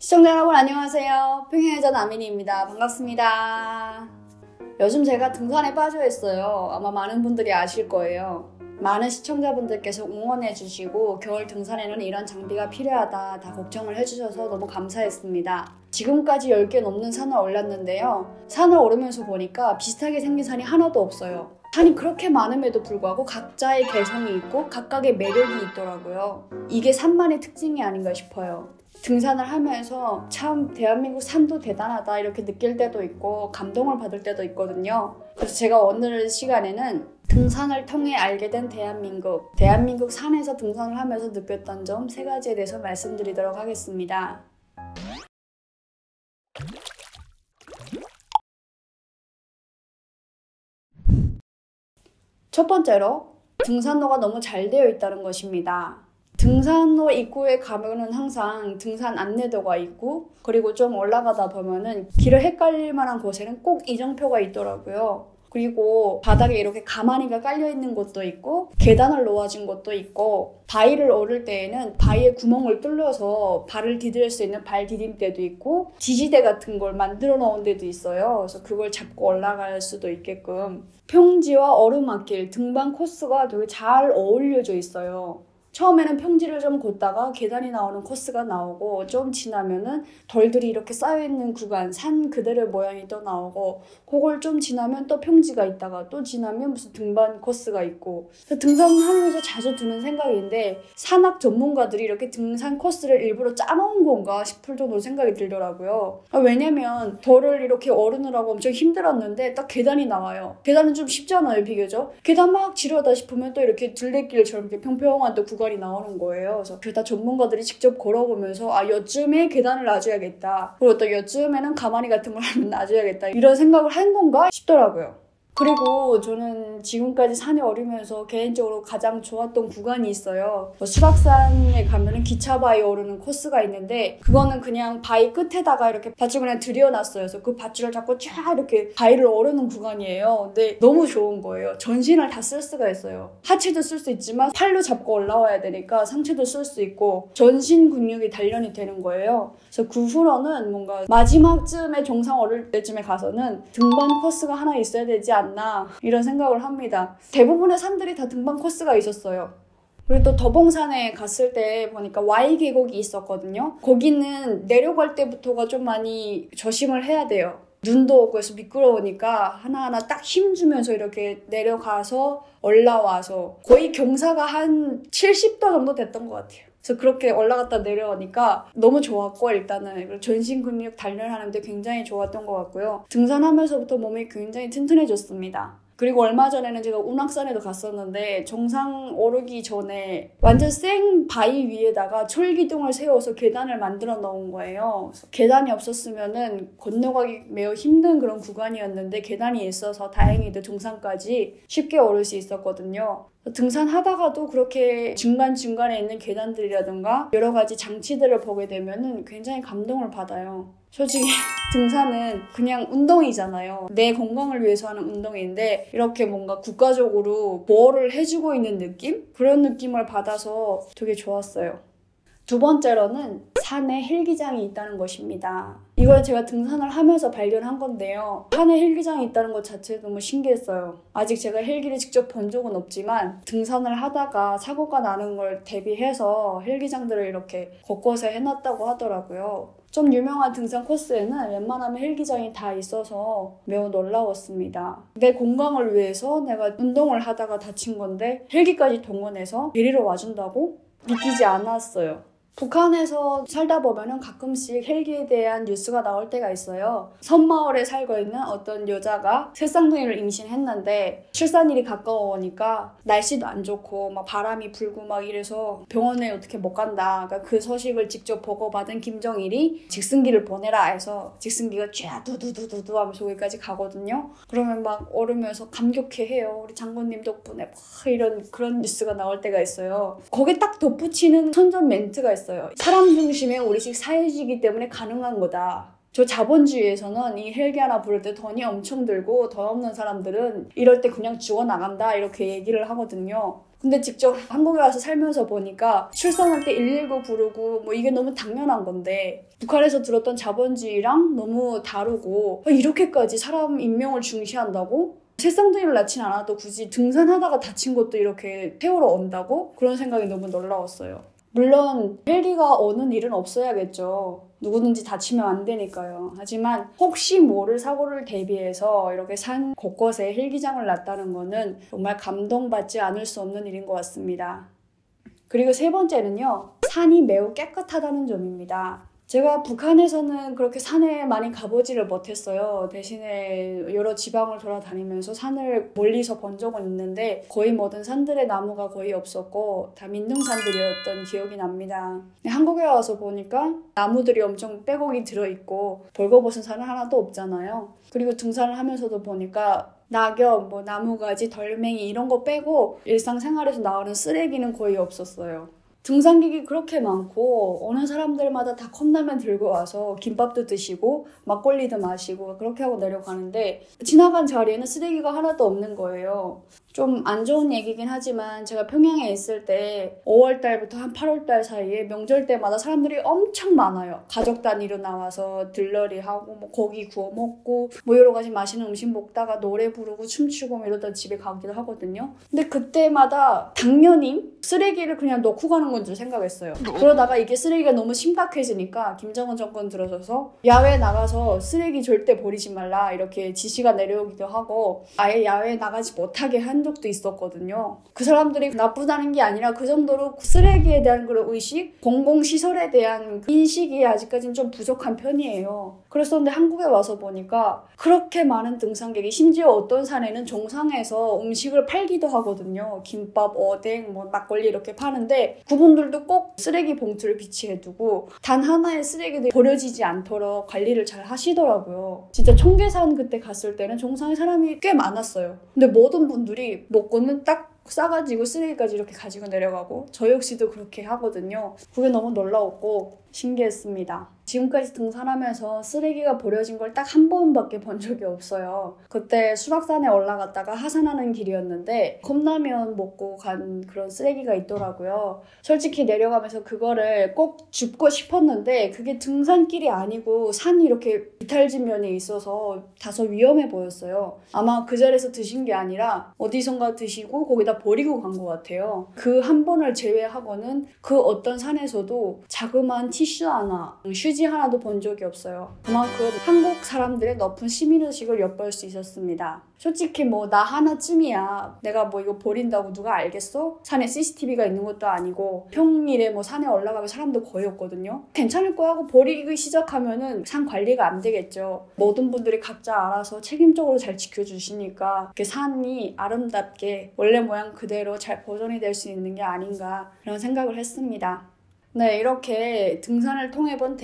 시청자 여러분 안녕하세요. 평양여자 나민이입니다. 반갑습니다. 요즘 제가 등산에 빠져 있어요. 아마 많은 분들이 아실 거예요. 많은 시청자분들께서 응원해주시고 겨울 등산에는 이런 장비가 필요하다 다 걱정을 해주셔서 너무 감사했습니다. 지금까지 10개 넘는 산을 올랐는데요. 산을 오르면서 보니까 비슷하게 생긴 산이 하나도 없어요. 산이 그렇게 많음에도 불구하고 각자의 개성이 있고 각각의 매력이 있더라고요. 이게 산만의 특징이 아닌가 싶어요. 등산을 하면서 참 대한민국 산도 대단하다 이렇게 느낄 때도 있고 감동을 받을 때도 있거든요. 그래서 제가 오늘 시간에는 등산을 통해 알게 된 대한민국 산에서 등산을 하면서 느꼈던 점 3가지에 대해서 말씀드리도록 하겠습니다. 첫 번째로 등산로가 너무 잘 되어 있다는 것입니다. 등산로 입구에 가면은 항상 등산 안내도가 있고 그리고 좀 올라가다 보면은 길을 헷갈릴 만한 곳에는 꼭 이정표가 있더라고요. 그리고 바닥에 이렇게 가마니가 깔려있는 곳도 있고 계단을 놓아진 곳도 있고 바위를 오를 때에는 바위에 구멍을 뚫려서 발을 디딜 수 있는 발 디딤대도 있고 지지대 같은 걸 만들어 놓은 데도 있어요. 그래서 그걸 잡고 올라갈 수도 있게끔 평지와 오르막길, 등반 코스가 되게 잘 어울려져 있어요. 처음에는 평지를 좀 걷다가 계단이 나오는 코스가 나오고 좀 지나면은 돌들이 이렇게 쌓여있는 구간, 산 그대로의 모양이 또 나오고 그걸 좀 지나면 또 평지가 있다가 또 지나면 무슨 등반 코스가 있고 등산하면서 자주 드는 생각인데 산악 전문가들이 이렇게 등산 코스를 일부러 짜놓은 건가 싶을 정도로 생각이 들더라고요. 왜냐면 돌을 이렇게 오르느라고 엄청 힘들었는데 딱 계단이 나와요. 계단은 좀 쉽잖아요, 비교적. 계단 막 지르다 싶으면 또 이렇게 둘레길처럼 이렇게 평평한 또 구간이 나오는 거예요. 그래서 다 전문가들이 직접 걸어보면서 요쯤에 계단을 놔줘야겠다. 그리고 또 요쯤에는 가마니 같은 걸 하면 놔줘야겠다. 이런 생각을 한 건가 싶더라고요. 그리고 저는 지금까지 산에 오르면서 개인적으로 가장 좋았던 구간이 있어요. 수락산에 가면은 기차 바위 오르는 코스가 있는데 그거는 그냥 바위 끝에다가 이렇게 밧줄 그냥 들여놨어요. 그래서 그 밧줄을 잡고 쫙 이렇게 바위를 오르는 구간이에요. 근데 너무 좋은 거예요. 전신을 다 쓸 수가 있어요. 하체도 쓸 수 있지만 팔로 잡고 올라와야 되니까 상체도 쓸 수 있고 전신 근육이 단련이 되는 거예요. 그래서 그 후로는 뭔가 마지막쯤에 정상 오를 때쯤에 가서는 등반 코스가 하나 있어야 되지 않나 이런 생각을 합니다. 대부분의 산들이 다 등반 코스가 있었어요. 그리고 또 더봉산에 갔을 때 보니까 Y 계곡이 있었거든요. 거기는 내려갈 때부터가 좀 많이 조심을 해야 돼요. 눈도 오고 해서 미끄러우니까 하나하나 딱 힘주면서 이렇게 내려가서 올라와서 거의 경사가 한 70도 정도 됐던 것 같아요. 그래서 그렇게 올라갔다 내려오니까 너무 좋았고 일단은 전신 근육 단련하는데 굉장히 좋았던 것 같고요. 등산하면서부터 몸이 굉장히 튼튼해졌습니다. 그리고 얼마 전에는 제가 운악산에도 갔었는데 정상 오르기 전에 완전 생 바위 위에다가 철기둥을 세워서 계단을 만들어 놓은 거예요. 그래서 계단이 없었으면은 건너가기 매우 힘든 그런 구간이었는데 계단이 있어서 다행히도 정상까지 쉽게 오를 수 있었거든요. 등산하다가도 그렇게 중간중간에 있는 계단들이라든가 여러 가지 장치들을 보게 되면은 굉장히 감동을 받아요. 솔직히 등산은 그냥 운동이잖아요. 내 건강을 위해서 하는 운동인데 이렇게 뭔가 국가적으로 보호를 해주고 있는 느낌? 그런 느낌을 받아서 되게 좋았어요. 두 번째로는 산에 헬기장이 있다는 것입니다. 이걸 제가 등산을 하면서 발견한 건데요. 산에 헬기장이 있다는 것 자체가 너무 신기했어요. 아직 제가 헬기를 직접 본 적은 없지만 등산을 하다가 사고가 나는 걸 대비해서 헬기장들을 이렇게 곳곳에 해놨다고 하더라고요. 좀 유명한 등산 코스에는 웬만하면 헬기장이 다 있어서 매우 놀라웠습니다. 내 건강을 위해서 내가 운동을 하다가 다친 건데 헬기까지 동원해서 데리러 와준다고? 믿기지 않았어요. 북한에서 살다 보면은 가끔씩 헬기에 대한 뉴스가 나올 때가 있어요. 섬마을에 살고 있는 어떤 여자가 새 쌍둥이를 임신했는데 출산일이 가까워오니까 날씨도 안 좋고 막 바람이 불고 막 이래서 병원에 어떻게 못 간다. 그러니까 그 소식을 직접 보고받은 김정일이 직승기를 보내라 해서 직승기가 쫙 두두두두두 하면서 거기까지 가거든요. 그러면 막 오르면서 감격해해요. 우리 장군님 덕분에 막 이런 그런 뉴스가 나올 때가 있어요. 거기에 딱 덧붙이는 선전 멘트가 있어요. 사람 중심의 우리식 사회주의이기 때문에 가능한 거다. 저 자본주의에서는 이 헬기 하나 부를 때 돈이 엄청 들고 돈 없는 사람들은 이럴 때 그냥 죽어나간다 이렇게 얘기를 하거든요. 근데 직접 한국에 와서 살면서 보니까 출산할 때 119 부르고 뭐 이게 너무 당연한 건데 북한에서 들었던 자본주의랑 너무 다르고 이렇게까지 사람 인명을 중시한다고? 새쌍둥이를 낳진 않아도 굳이 등산하다가 다친 것도 이렇게 세우러 온다고? 그런 생각이 너무 놀라웠어요. 물론 헬기가 오는 일은 없어야겠죠. 누구든지 다치면 안 되니까요. 하지만 혹시 모를 사고를 대비해서 이렇게 산 곳곳에 헬기장을 놨다는 거는 정말 감동받지 않을 수 없는 일인 것 같습니다. 그리고 세 번째는요. 산이 매우 깨끗하다는 점입니다. 제가 북한에서는 그렇게 산에 많이 가보지를 못했어요. 대신에 여러 지방을 돌아다니면서 산을 멀리서 본 적은 있는데 거의 모든 산들의 나무가 거의 없었고 다 민둥산들이었던 기억이 납니다. 한국에 와서 보니까 나무들이 엄청 빼곡히 들어있고 벌거벗은 산은 하나도 없잖아요. 그리고 등산을 하면서도 보니까 낙엽, 뭐 나무가지, 덜멩이 이런 거 빼고 일상생활에서 나오는 쓰레기는 거의 없었어요. 등산객이 그렇게 많고 오는 사람들마다 다 컵라면 들고 와서 김밥도 드시고 막걸리도 마시고 그렇게 하고 내려가는데 지나간 자리에는 쓰레기가 하나도 없는 거예요. 좀 안 좋은 얘기긴 하지만 제가 평양에 있을 때 5월달부터 한 8월달 사이에 명절 때마다 사람들이 엄청 많아요. 가족 단위로 나와서 들러리하고 뭐 고기 구워 먹고 뭐 여러 가지 맛있는 음식 먹다가 노래 부르고 춤추고 뭐 이러다 집에 가기도 하거든요. 근데 그때마다 당연히 쓰레기를 그냥 넣고 가는 건 줄 생각했어요. 그러다가 이게 쓰레기가 너무 심각해지니까 김정은 정권 들어서서 야외에 나가서 쓰레기 절대 버리지 말라 이렇게 지시가 내려오기도 하고 아예 야외에 나가지 못하게 한 적도 있었거든요. 그 사람들이 나쁘다는 게 아니라 그 정도로 쓰레기에 대한 그런 의식, 공공시설에 대한 인식이 아직까지는 좀 부족한 편이에요. 그랬었는데 한국에 와서 보니까 그렇게 많은 등산객이 심지어 어떤 산에는 정상에서 음식을 팔기도 하거든요. 김밥, 어묵, 뭐 막걸리 이렇게 파는데 그분들도 꼭 쓰레기 봉투를 비치해두고 단 하나의 쓰레기도 버려지지 않도록 관리를 잘 하시더라고요. 진짜 청계산 그때 갔을 때는 정상에 사람이 꽤 많았어요. 근데 모든 분들이 먹고는 딱 싸가지고 쓰레기까지 이렇게 가지고 내려가고 저 역시도 그렇게 하거든요. 그게 너무 놀라웠고 신기했습니다. 지금까지 등산하면서 쓰레기가 버려진 걸 딱 한 번밖에 본 적이 없어요. 그때 수락산에 올라갔다가 하산하는 길이었는데 컵라면 먹고 간 그런 쓰레기가 있더라고요. 솔직히 내려가면서 그거를 꼭 줍고 싶었는데 그게 등산길이 아니고 산이 이렇게 이탈진 면에 있어서 다소 위험해 보였어요. 아마 그 자리에서 드신 게 아니라 어디선가 드시고 거기다 버리고 간 것 같아요. 그 한 번을 제외하고는 그 어떤 산에서도 자그마한 티슈 하나, 휴지 하나도 본 적이 없어요. 그만큼 한국 사람들의 높은 시민의식을 엿볼 수 있었습니다. 솔직히 뭐 나 하나쯤이야 내가 뭐 이거 버린다고 누가 알겠어? 산에 CCTV가 있는 것도 아니고 평일에 뭐 산에 올라가면 사람도 거의 없거든요. 괜찮을 거야 하고 버리기 시작하면은 산 관리가 안 되겠죠. 모든 분들이 각자 알아서 책임적으로 잘 지켜주시니까 이렇게 산이 아름답게 원래 모양 그대로 잘 보존이 될 수 있는 게 아닌가 그런 생각을 했습니다. 네, 이렇게 등산을 통해 본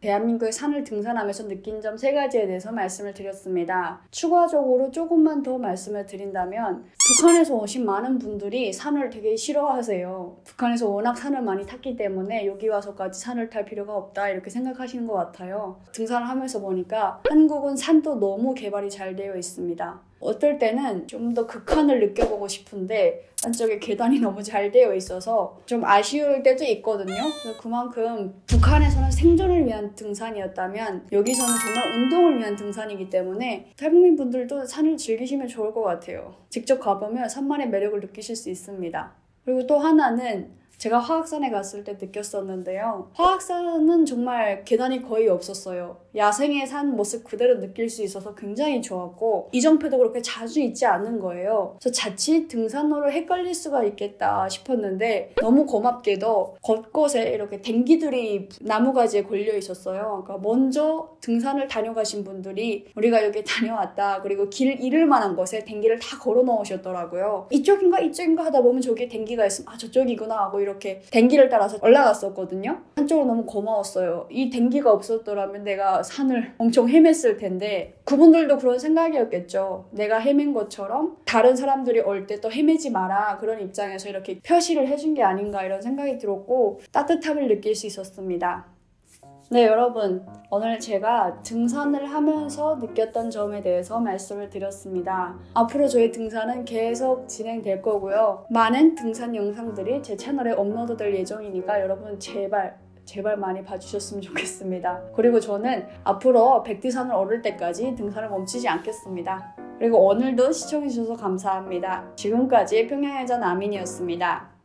대한민국의 산을 등산하면서 느낀 점 3가지에 대해서 말씀을 드렸습니다. 추가적으로 조금만 더 말씀을 드린다면 북한에서 오신 많은 분들이 산을 되게 싫어하세요. 북한에서 워낙 산을 많이 탔기 때문에 여기 와서까지 산을 탈 필요가 없다 이렇게 생각하시는 것 같아요. 등산을 하면서 보니까 한국은 산도 너무 개발이 잘 되어 있습니다. 어떨 때는 좀 더 극한을 느껴보고 싶은데 안쪽에 계단이 너무 잘 되어 있어서 좀 아쉬울 때도 있거든요. 그만큼 북한에서는 생존을 위한 등산이었다면 여기서는 정말 운동을 위한 등산이기 때문에 탈북민 분들도 산을 즐기시면 좋을 것 같아요. 직접 가보면 산만의 매력을 느끼실 수 있습니다. 그리고 또 하나는 제가 화학산에 갔을 때 느꼈었는데요. 화학산은 정말 계단이 거의 없었어요. 야생의 산 모습 그대로 느낄 수 있어서 굉장히 좋았고 이정표도 그렇게 자주 있지 않은 거예요. 그래서 자칫 등산로를 헷갈릴 수가 있겠다 싶었는데 너무 고맙게도 곳곳에 이렇게 댕기들이 나무가지에 걸려 있었어요. 그러니까 먼저 등산을 다녀가신 분들이 우리가 여기 다녀왔다. 그리고 길 잃을 만한 곳에 댕기를 다 걸어 놓으셨더라고요. 이쪽인가 하다 보면 저기에 댕기가 있으면 아 저쪽이구나 하고 이렇게 댕기를 따라서 올라갔었거든요. 한쪽으로 너무 고마웠어요. 이 댕기가 없었더라면 내가 산을 엄청 헤맸을 텐데 그분들도 그런 생각이었겠죠. 내가 헤맨 것처럼 다른 사람들이 올 때 또 헤매지 마라 그런 입장에서 이렇게 표시를 해준 게 아닌가 이런 생각이 들었고 따뜻함을 느낄 수 있었습니다. 네, 여러분. 오늘 제가 등산을 하면서 느꼈던 점에 대해서 말씀을 드렸습니다. 앞으로 저희 등산은 계속 진행될 거고요. 많은 등산 영상들이 제 채널에 업로드될 예정이니까 여러분 제발 많이 봐주셨으면 좋겠습니다. 그리고 저는 앞으로 백두산을 오를 때까지 등산을 멈추지 않겠습니다. 그리고 오늘도 시청해주셔서 감사합니다. 지금까지 평양여자 나민이었습니다.